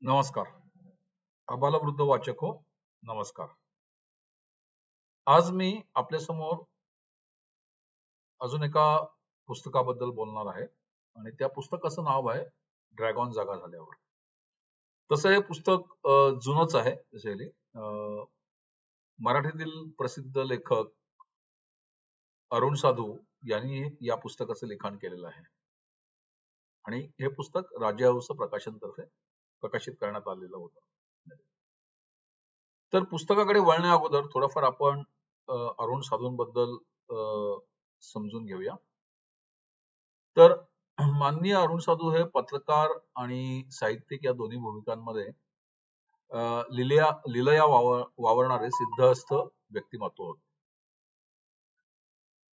नमस्कार. आबालवृद्ध वाचक हो, नमस्कार. आज मी आपल्यासमोर अजून एका पुस्तकाबद्दल बोलणार आहे आणि त्या पुस्तकाचं नाव आहे ड्रॅगन जागा झाल्यावर. तसं हे पुस्तक जुनंच आहे तसं. मराठीतील प्रसिद्ध लेखक अरुण साधू यांनी या पुस्तकाचं लिखाण केलेलं आहे आणि हे पुस्तक राजा हंस प्रकाशनतर्फे प्रकाशित करण्यात आलेलं होतं. तर पुस्तकाकडे वळण्या अगोदर थोडंफार आपण अरुण साधूंबद्दल समजून घेऊया. तर माननीय अरुण साधू हे पत्रकार आणि साहित्यिक या दोन्ही भूमिकांमध्ये लिलया वावरणारे सिद्धहस्त व्यक्तिमत्व होते.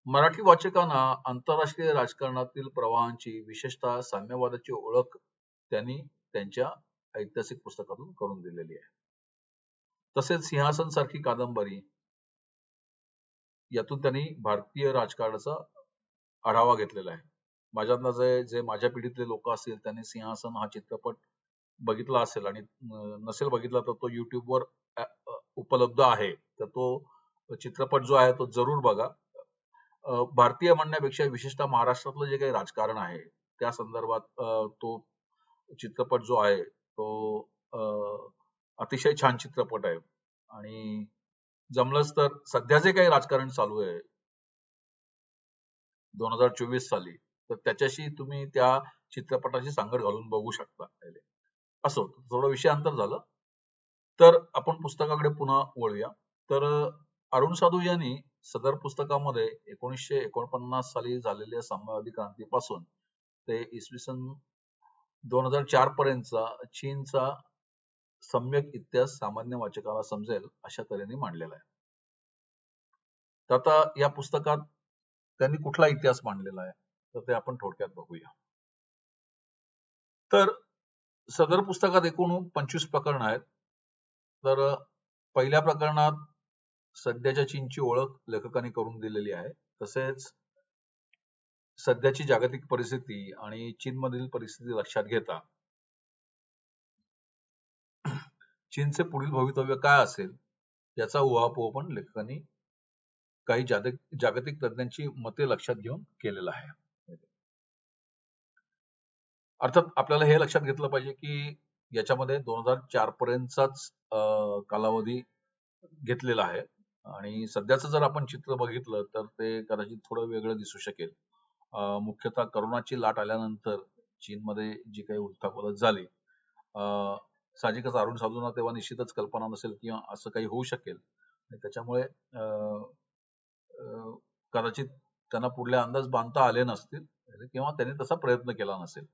मराठी वाचकांना आंतरराष्ट्रीय राजकारणातील प्रवाहांची, विशेषतः साम्यवादाची ओळख त्यांनी त्यांच्या ऐतिहासिक पुस्तकातून करून दिलेली आहे. तसेच सिंहासन सारखी कादंबरी यातून त्यांनी भारतीय राजकारणाचा आढावा घेतलेला आहे. माझ्या अंदाजे जे माझ्या पिढीतले लोक असतील त्यांनी सिंहासन हा चित्रपट बघितला असेल आणि नसेल बघितला तर तो युट्यूबवर उपलब्ध आहे. तर तो चित्रपट जो आहे तो जरूर बघा. भारतीय म्हणण्यापेक्षा विशेषतः महाराष्ट्रातलं जे काही राजकारण आहे त्या संदर्भात तो चित्रपट जो आहे तो अतिशय छान चित्रपट आहे. आणि जमलंच तर सध्या जे काही राजकारण चालू आहे 2024 साली, तर त्याच्याशी तुम्ही त्या चित्रपटाची सांगड घालून बघू शकता. असो, थोडं विषयांतर झालं. तर आपण पुस्तकाकडे पुन्हा वळूया. तर अरुण साधू यांनी सदर पुस्तकामध्ये 1949 साली झालेल्या साम्यवादी क्रांतीपासून ते इसवी सन 2004 पर्यंतचा चीनचा सम्यक इतिहास सामान्य वाचकाला समजेल अशा तऱ्हेने मांडलेला आहे. तर आता या पुस्तकात त्यांनी कुठला इतिहास मांडलेला आहे तर ते आपण थोडक्यात बघूया. तर सदर पुस्तकात एकूण 25 प्रकरण आहेत. तर पहिल्या प्रकरणात सध्याच्या चीनची ओळख लेखकांनी करून दिलेली आहे. तसेच सध्याची जागतिक परिस्थिती आणि चीनमधील परिस्थिती लक्षात घेता चीनचे पुढील भवितव्य काय असेल याचा उहापोह पण लेखकांनी काही जागतिक तज्ञांची मते लक्षात घेऊन केलेला आहे. अर्थात आपल्याला हे लक्षात घेतलं पाहिजे की याच्यामध्ये 2004 पर्यंतचाच कालावधी घेतलेला आहे आणि सध्याचं जर आपण चित्र बघितलं तर ते कदाचित थोडं वेगळं दिसू शकेल. मुख्यतः करोनाची लाट आल्यानंतर चीनमध्ये जी काही उलथापालथ झाली, साहजिकच अरुण साधूंना तेव्हा निश्चितच कल्पना नसेल किंवा असं काही होऊ शकेल आणि त्याच्यामुळे कदाचित त्यांना पुढले अंदाज बांधता आले नसतील किंवा त्यांनी तसा प्रयत्न केला नसेल.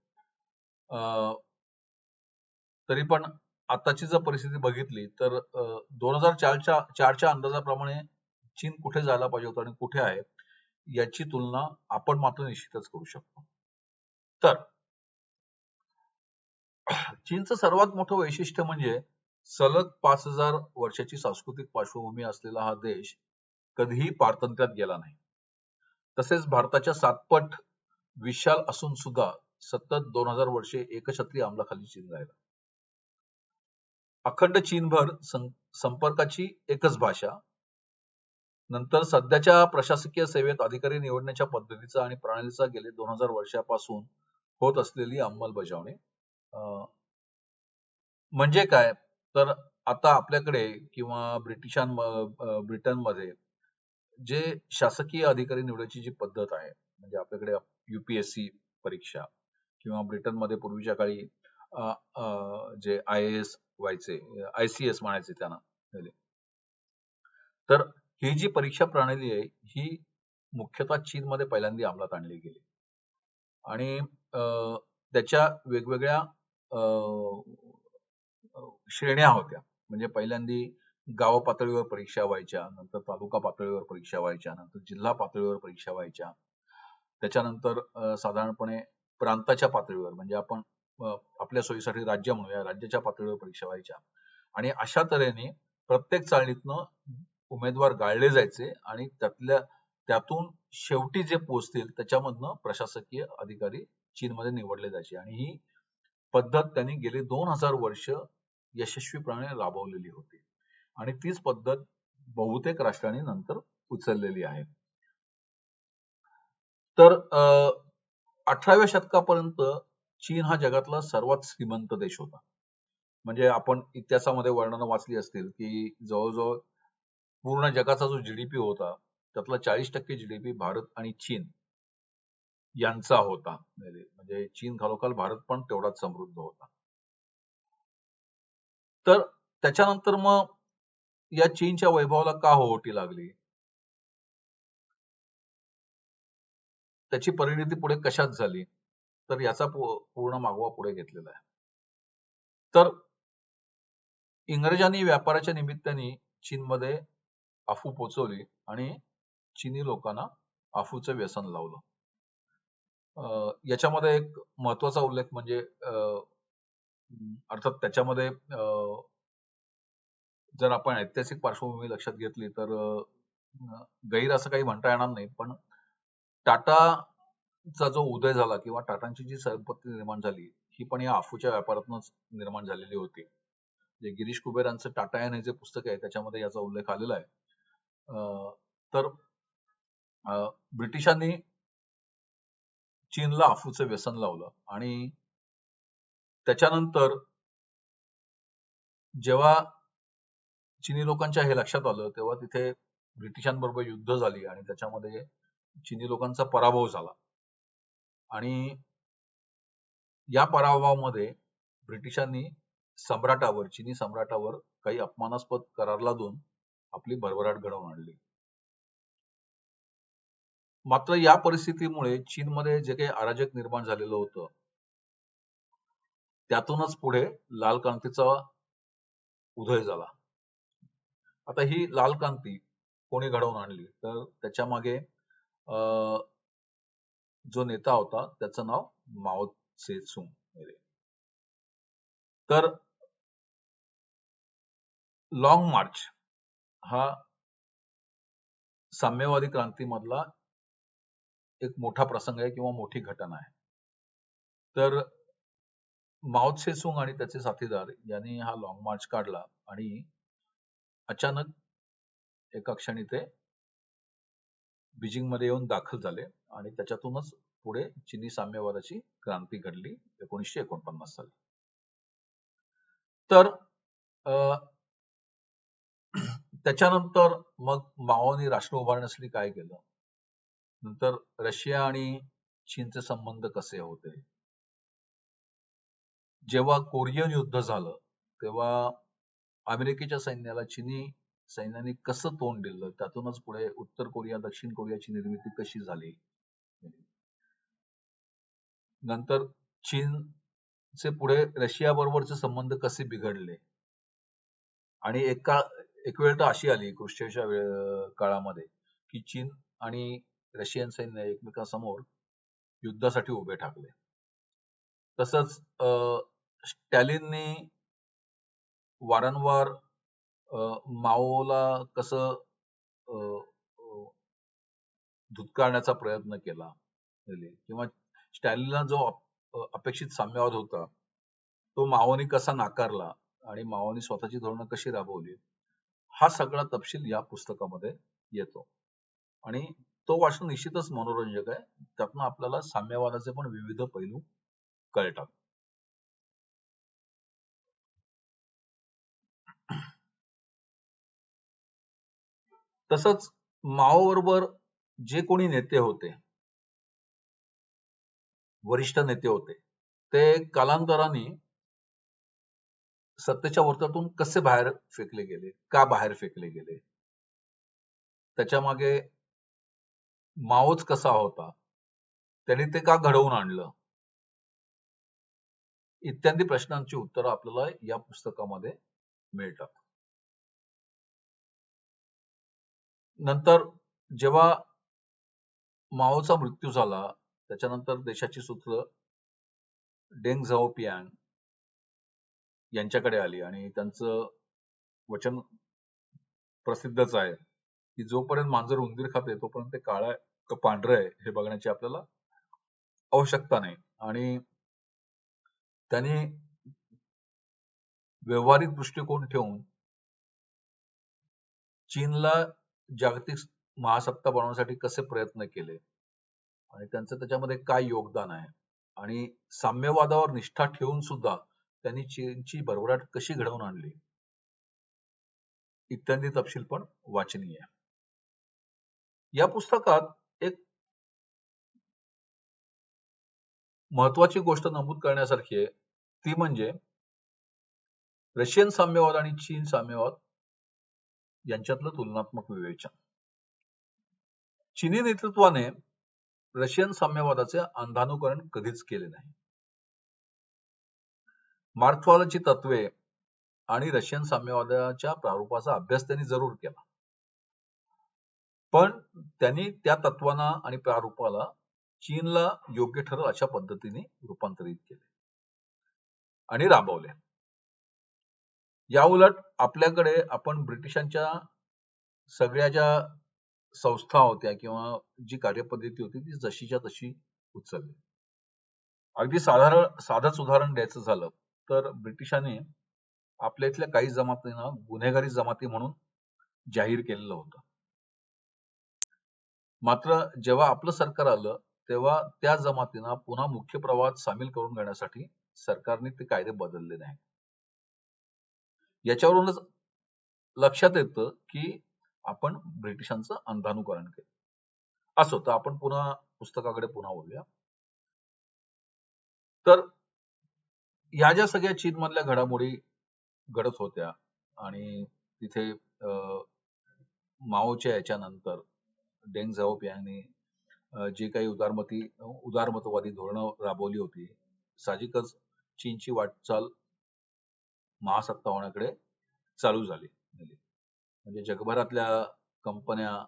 तरी पण आताची जर परिस्थिती बघितली तर 2004च्या अंदाजाप्रमाणे चीन कुठे जायला पाहिजे होतं आणि कुठे आहे याची तुलना आपण मात्र निश्चितच करू शकतो. तर चीनचं सर्वात मोठं वैशिष्ट्य म्हणजे सलग 5000 वर्षाची सांस्कृतिक पार्श्वभूमी असलेला हा देश कधीही पारतंत्र्यात गेला नाही. तसेच भारताच्या 7 पट विशाल असून सुद्धा सतत 2000 वर्षे एकछत्री अंमलाखाली चीन राहिला. अखंड चीनभर संपर्काची एकच भाषा. नंतर सध्याच्या प्रशासकीय सेवेत अधिकारी निवडण्याच्या पद्धतीचा आणि प्रणालीचा गेले 2000 वर्षापासून होत असलेली अंमलबजावणी. म्हणजे काय तर आता आपल्याकडे किंवा ब्रिटनमध्ये जे शासकीय अधिकारी निवडायची जी पद्धत आहे, म्हणजे आपल्याकडे UPSC परीक्षा किंवा ब्रिटनमध्ये पूर्वीच्या काळी जे IAS व्हायचे, ICS म्हणायचे त्यांना. तर ही जी परीक्षा प्रणाली आहे ही मुख्यतः चीनमध्ये पहिल्यांदा अंमलात आणली गेली आणि त्याच्या वेगवेगळ्या श्रेण्या होत्या. म्हणजे पहिल्यांदा गाव पातळीवर परीक्षा व्हायच्या, नंतर तालुका पातळीवर परीक्षा व्हायच्या, नंतर जिल्हा पातळीवर परीक्षा व्हायच्या. त्याच्यानंतर साधारणपणे प्रांताच्या पातळीवर म्हणजे आपण आपल्या सोयीसाठी राज्य म्हणूया, राज्याच्या पातळीवर परीक्षा व्हायच्या आणि अशा तऱ्हेने प्रत्येक चाळणीतनं उमेदवार गाळले जायचे आणि त्यातून शेवटी जे पोहोचतील त्याच्यामधनं प्रशासकीय अधिकारी चीनमध्ये निवडले जायचे आणि ही पद्धत त्यांनी गेली 2000 वर्ष यशस्वीपणे राबवलेली होती आणि तीच पद्धत बहुतेक राष्ट्रांनी नंतर उचललेली आहे. तर 18व्या शतकापर्यंत चीन हा जगातला सर्वात श्रीमंत देश होता. म्हणजे आपण इतिहासामध्ये वर्णनं वाचली असतील की जवळजवळ पूर्ण जगाचा जो जीडीपी होता त्यातला 40% जीडीपी भारत आणि चीन यांचा होता. म्हणजे चीन खालोखाल भारत पण तेवढाच समृद्ध होता. तर त्याच्यानंतर मग या चीनच्या वैभवाला का होहोटी लागली? त्याची परिणती पुढे कशात झाली? तर याचा पूर्ण मागोवा पुढे घेतलेला आहे. तर इंग्रजांनी व्यापाराच्या निमित्ताने चीनमध्ये अफू पोचवली आणि चीनी लोकांना अफूचं व्यसन लावलं. याच्यामध्ये एक महत्वाचा उल्लेख म्हणजे अर्थात त्याच्यामध्ये जर आपण ऐतिहासिक पार्श्वभूमी लक्षात घेतली तर गैर असं काही म्हणता येणार नाही, पण टाटाचा जो उदय झाला किंवा टाटांची जी संपत्ती निर्माण झाली ही पण या अफूच्या व्यापारातूनच निर्माण झालेली होती. जे गिरीश कुबेरांचं टाटा हे जे पुस्तक आहे त्याच्यामध्ये याचा उल्लेख आलेला आहे. तर ब्रिटिशांनी चीनला अफूचं व्यसन लावलं आणि त्याच्यानंतर जेव्हा चीनी लोकांच्या हे लक्षात आलं तेव्हा तिथे ब्रिटिशांबरोबर युद्ध झाली आणि त्याच्यामध्ये चीनी लोकांचा पराभव झाला आणि या पराभवामध्ये ब्रिटिशांनी चीनी सम्राटावर काही अपमानास्पद करार लादून आपली भरभराट घडवून आणली. मात्र या परिस्थितीमुळे चीनमध्ये जे काही अराजक निर्माण झालेलं होतं त्यातूनच पुढे लाल क्रांतीचा उदय झाला. आता ही लाल क्रांती कोणी घडवून आणली तर त्याच्या मागे जो नेता होता त्याचं नाव माओ त्से तुंग. तर लॉंग मार्च हा साम्यवादी क्रांतीमधला एक मोठा प्रसंग आहे किंवा मोठी घटना आहे. तर माओ त्से तुंग आणि त्याचे साथीदार यांनी हा लॉंग मार्च काढला आणि अचानक एका क्षणी ते बीजिंग मध्ये येऊन दाखल झाले आणि त्याच्यातूनच पुढे चीनी साम्यवादाची क्रांती घडली 1949 साली. तर त्याच्यानंतर मग माओनी राष्ट्र उभारण्यासाठी काय केलं? नंतर रशिया आणि चीनचे संबंध कसे होते? जेव्हा कोरियन युद्ध झालं तेव्हा अमेरिकेच्या सैन्याला चीनी सैन्याने कसं तोंड दिलं, त्यातूनच पुढे उत्तर कोरिया दक्षिण कोरियाची निर्मिती कशी झाली. नंतर चीनचे पुढे रशिया बरोबरचे संबंध कसे बिघडले आणि एक वेळ तर अशी आली क्रुश्चेवच्या काळामध्ये की चीन आणि रशियन सैन्य एकमेकांसमोर युद्धासाठी उभे ठाकले. तसंच स्टॅलिनने वारंवार माओला कसं धुतकारण्याचा प्रयत्न केला किंवा स्टॅलिनला जो अपेक्षित साम्यवाद होता तो माओनी कसा नाकारला आणि माओनी स्वतःची धोरणं कशी राबवली हा सगळा तपशील या पुस्तकामध्ये येतो आणि तो वाचन निश्चितच मनोरंजक आहे. त्यातनं आपल्याला साम्यवादाचे पण विविध पैलू कळतात. तसंच माओ बरोबर जे कोणी नेते होते, वरिष्ठ नेते होते, ते कालांतराने सत्तेच्या वरतातून कसे बाहेर फेकले गेले, का बाहेर फेकले गेले, त्याच्या मागे माओच कसा होता, त्यांनी ते का घडवून आणलं, इत्यादी प्रश्नांची उत्तरं आपल्याला या पुस्तकामध्ये मिळतात. नंतर जेव्हा माओचा मृत्यू झाला त्याच्यानंतर देशाची सूत्र डेंग झाओपियांग यांच्याकडे आली आणि त्यांचं वचन प्रसिद्धच आहे की जोपर्यंत मांजर उंदीर खाते तोपर्यंत ते काळं का पांढरं आहे हे बघण्याची आपल्याला आवश्यकता नाही. आणि त्यांनी व्यावहारिक दृष्टिकोन ठेवून चीनला जागतिक महासत्ता बनवण्यासाठी कसे प्रयत्न केले आणि त्यांचं त्याच्यामध्ये काय योगदान आहे आणि साम्यवादावर निष्ठा ठेवून सुद्धा त्यांनी चीनची भरभराट कशी घडवून आणली इत्यादी तपशील पण वाचनीय आहे. या पुस्तकात एक महत्वाची गोष्ट नमूद करण्यासारखी आहे ती म्हणजे रशियन साम्यवाद आणि चीन साम्यवाद यांच्यातलं तुलनात्मक विवेचन. चीनी नेतृत्वाने रशियन साम्यवादाचे अंधानुकरण कधीच केले नाही. मार्क्सवादाची तत्वे आणि रशियन साम्यवादाच्या प्रारूपाचा अभ्यास त्यांनी जरूर केला, पण त्यांनी त्या तत्वांना आणि प्रारूपाला चीनला योग्य ठरेल अशा पद्धतीने रूपांतरित केले आणि राबवले. या उलट आपल्याकडे आपण ब्रिटिशांच्या सगळ्या ज्या संस्था होत्या किंवा जी कार्यपद्धती होती ती जशीच्या तशी उचलली. अगदी साधंच उदाहरण द्यायचं झालं तर ब्रिटिशांनी आपल्या इथल्या काही जमातींना गुन्हेगारी जमाती म्हणून जाहीर केलेलं होतं. मात्र जेव्हा आपलं सरकार आलं तेव्हा त्या जमातींना पुन्हा मुख्य प्रवाहात सामील करून घेण्यासाठी सरकारने ते कायदे बदलले नाही. याच्यावरूनच लक्षात येतं की आपण ब्रिटिशांचं अंधानुकरण केलं. असो तर आपण पुन्हा पुस्तकाकडे पुन्हा वळूया. तर या ज्या सगळ्या चीनमधल्या घडामोडी घडत होत्या आणि तिथे माओच्या याच्यानंतर डेंग झाओपियांनी जे काही उदारमतवादी धोरणं राबवली होती, साहजिकच चीनची वाटचाल महासत्ता होण्याकडे चालू झाली. म्हणजे जगभरातल्या कंपन्या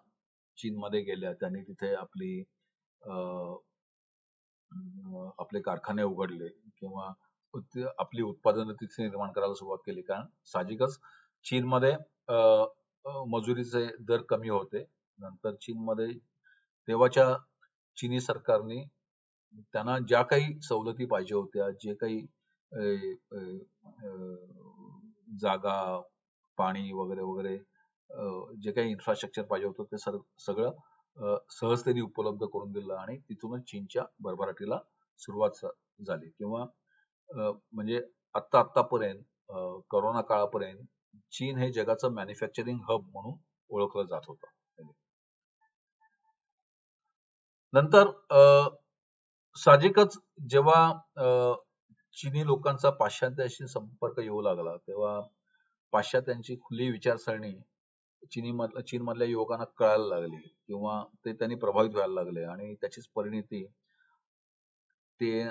चीनमध्ये गेल्या, त्यांनी तिथे आपले कारखाने उघडले किंवा आपली उत्पादनं तिथे निर्माण करायला सुरुवात केली. कारण साहजिकच चीनमध्ये मजुरीचे दर कमी होते. नंतर चीनमध्ये तेव्हाच्या चीनी सरकारने त्यांना ज्या काही सवलती पाहिजे होत्या, जे काही जागा, पाणी वगैरे वगैरे जे काही इन्फ्रास्ट्रक्चर पाहिजे होतं ते सगळं सहजतेने उपलब्ध करून दिलं आणि तिथूनच चीनच्या भरभराटीला सुरुवात झाली. किंवा म्हणजे आतापर्यंत करोना काळापर्यंत चीन हे जगाचं मॅन्युफॅक्चरिंग हब म्हणून ओळखलं जात होतं. नंतर साहजिकच जेव्हा चीनी लोकांचा पाश्चात्याशी संपर्क येऊ लागला तेव्हा पाश्चात्यांची खुली विचारसरणी चीनमधल्या युवकांना कळायला लागली किंवा ते त्यांनी प्रभावित व्हायला लागले आणि त्याचीच परिणिती ते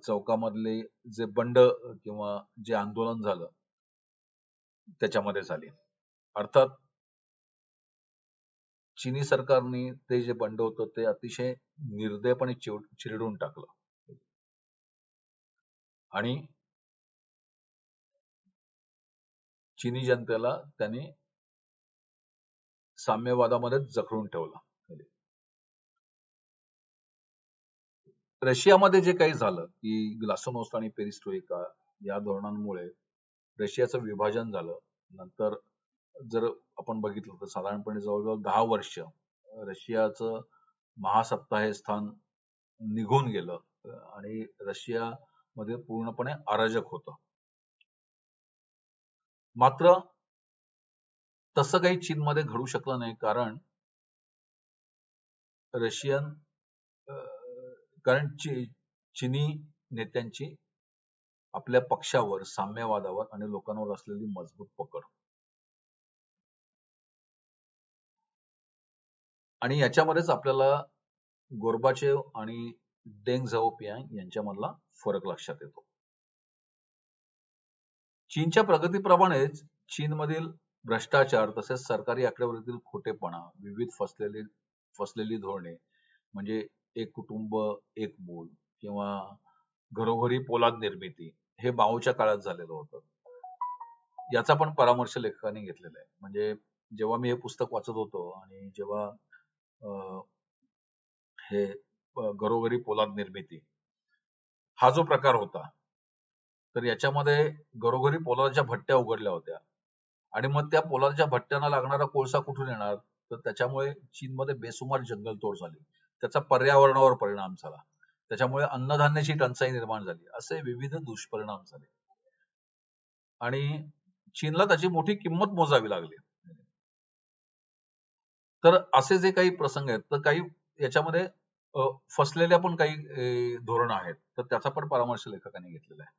चौकामधले जे बंड किंवा जे आंदोलन झालं त्याच्यामध्ये झाली. अर्थात चीनी सरकारने ते जे बंड होतं ते अतिशय निर्दयपणे चिरडून टाकलं आणि चीनी जनतेला त्यांनी साम्यवादामध्येच जखडून ठेवलं. रशियामध्ये जे काही झालं की ग्लासनोस्ट आणि पेरिस्ट्रोइका या धोरणांमुळे रशियाचं विभाजन झालं. नंतर जर आपण बघितलं तर साधारणपणे जवळजवळ 10 वर्ष रशियाचं महासत्ता हे स्थान निघून गेलं आणि रशियामध्ये पूर्णपणे अराजक होतं. मात्र तसं काही चीनमध्ये घडू शकलं नाही कारण चीनी नेत्यांची आपल्या पक्षावर, साम्यवादावर आणि लोकांवर असलेली मजबूत पकड आणि याच्यामध्येच आपल्याला गोर्बाचेव आणि डेंग झाओपियांग यांच्यामधला फरक लक्षात येतो. चीनच्या प्रगतीप्रमाणेच चीनमधील भ्रष्टाचार तसेच सरकारी आकडेवारीतील खोटेपणा, विविध फसलेली धोरणे म्हणजे एक कुटुंब एक मूल किंवा घरोघरी पोलाद निर्मिती हे माओच्या काळात झालेलं होतं. याचा पण परामर्श लेखकाने घेतलेला आहे. म्हणजे जेव्हा मी हे पुस्तक वाचत होतो आणि जेव्हा हे घरोघरी पोलाद निर्मिती हा जो प्रकार होता, तर याच्यामध्ये घरोघरी पोलादाच्या भट्ट्या उघडल्या होत्या आणि मग त्या पोलादाच्या भट्ट्यांना लागणारा कोळसा कुठून येणार? तर त्याच्यामुळे चीनमध्ये बेसुमार जंगलतोड झाली. त्याचा पर्यावरणावर परिणाम झाला. त्याच्यामुळे अन्नधान्याची टंचाई निर्माण झाली. असे विविध दुष्परिणाम झाले आणि चीनला त्याची मोठी किंमत मोजावी लागली. तर असे जे काही प्रसंग आहेत, तर काही याच्यामध्ये फसलेल्या पण काही धोरणं आहेत. तर त्याचा पण परामर्श लेखकांनी घेतलेला आहे.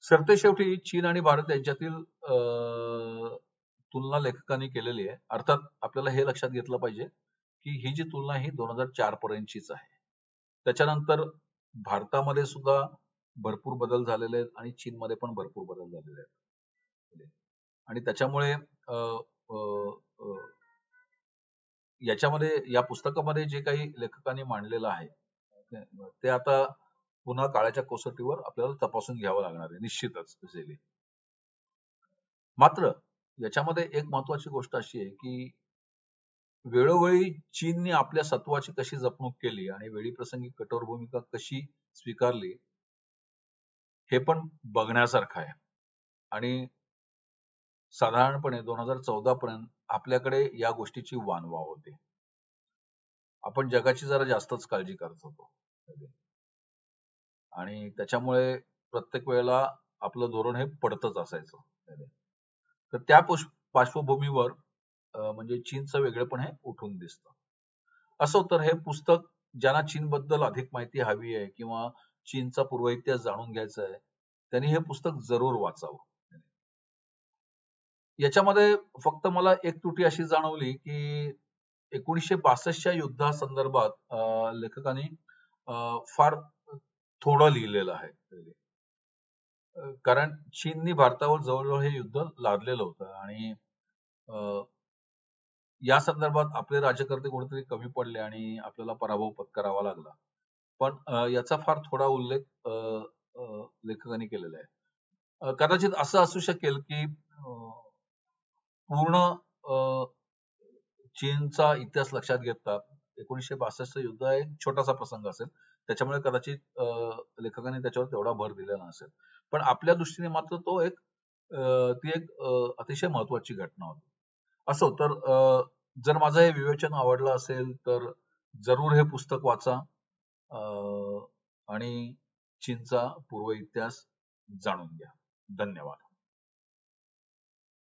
सरतेशेवटी चीन आणि भारत यांच्यातील तुलना लेखकांनी केलेली आहे. अर्थात आपल्याला हे लक्षात घेतलं पाहिजे, की ही जी तुलना ही 2004 पर्यंतचीच आहे. त्याच्यानंतर भारतामध्ये सुद्धा भरपूर बदल झालेले आहेत आणि चीनमध्ये पण भरपूर बदल झालेले आहेत. आणि त्याच्यामुळे अ, अ, अ, याच्यामध्ये या पुस्तकामध्ये जे काही लेखकांनी मांडलेलं आहे, ते आता पुन्हा काळाच्या कसोटीवर आपल्याला तपासून घ्यावं लागणार आहे निश्चितच. मात्र याच्यामध्ये एक महत्वाची गोष्ट अशी आहे, की वेळोवेळी चीनने आपल्या सत्वाची कशी जपणूक केली आणि वेळीप्रसंगी कठोर भूमिका कशी स्वीकारली, हे पण बघण्यासारखं आहे. आणि साधारणपणे 2014 पर्यंत आपल्याकडे या गोष्टीची वानवा होती. आपण जगाची जरा जास्तच काळजी करत होतो. आणि त्याच्यामुळे प्रत्येक वेळेला आपलं धोरण हे पडतच असायचं. तर त्या पार्श्वभूमीवर म्हणजे चीनचं वेगळेपण हे उठून दिसतं. असो तर हे पुस्तक ज्यांना चीनबद्दल अधिक माहिती हवी आहे किंवा चीनचा पूर्व इतिहास जाणून घ्यायचा आहे, त्यांनी हे पुस्तक जरूर वाचावं. याच्यामध्ये फक्त मला एक त्रुटी अशी जाणवली, की 1962च्या युद्धासंदर्भात लेखकांनी फार थोडं लिहिलेलं आहे. कारण चीननी भारतावर जवळ-जवळ हे युद्ध लादलेलं होतं आणि अ, या संदर्भात आपले राज्यकर्ते कुठेतरी कमी पडले आणि आपल्याला पराभव पत्करावा लागला. पण याचा फार थोडा उल्लेख अ, अ, लेखकांनी केलेला आहे. कदाचित असं असू शकेल, की पूर्ण अ, चीनचा इतिहास लक्षात घेता 1962चं युद्ध हा एक छोटासा प्रसंग असेल. त्याच्यामुळे कदाचित लेखकांनी त्याच्यावर तेवढा भर दिलेला नसेल. पण आपल्या दृष्टीने मात्र तो एक ती एक अतिशय महत्त्वाची घटना होती. असो तर जर माझं हे विवेचन आवडलं असेल तर जरूर हे पुस्तक वाचा आणि चीनचा पूर्व इतिहास जाणून घ्या. धन्यवाद.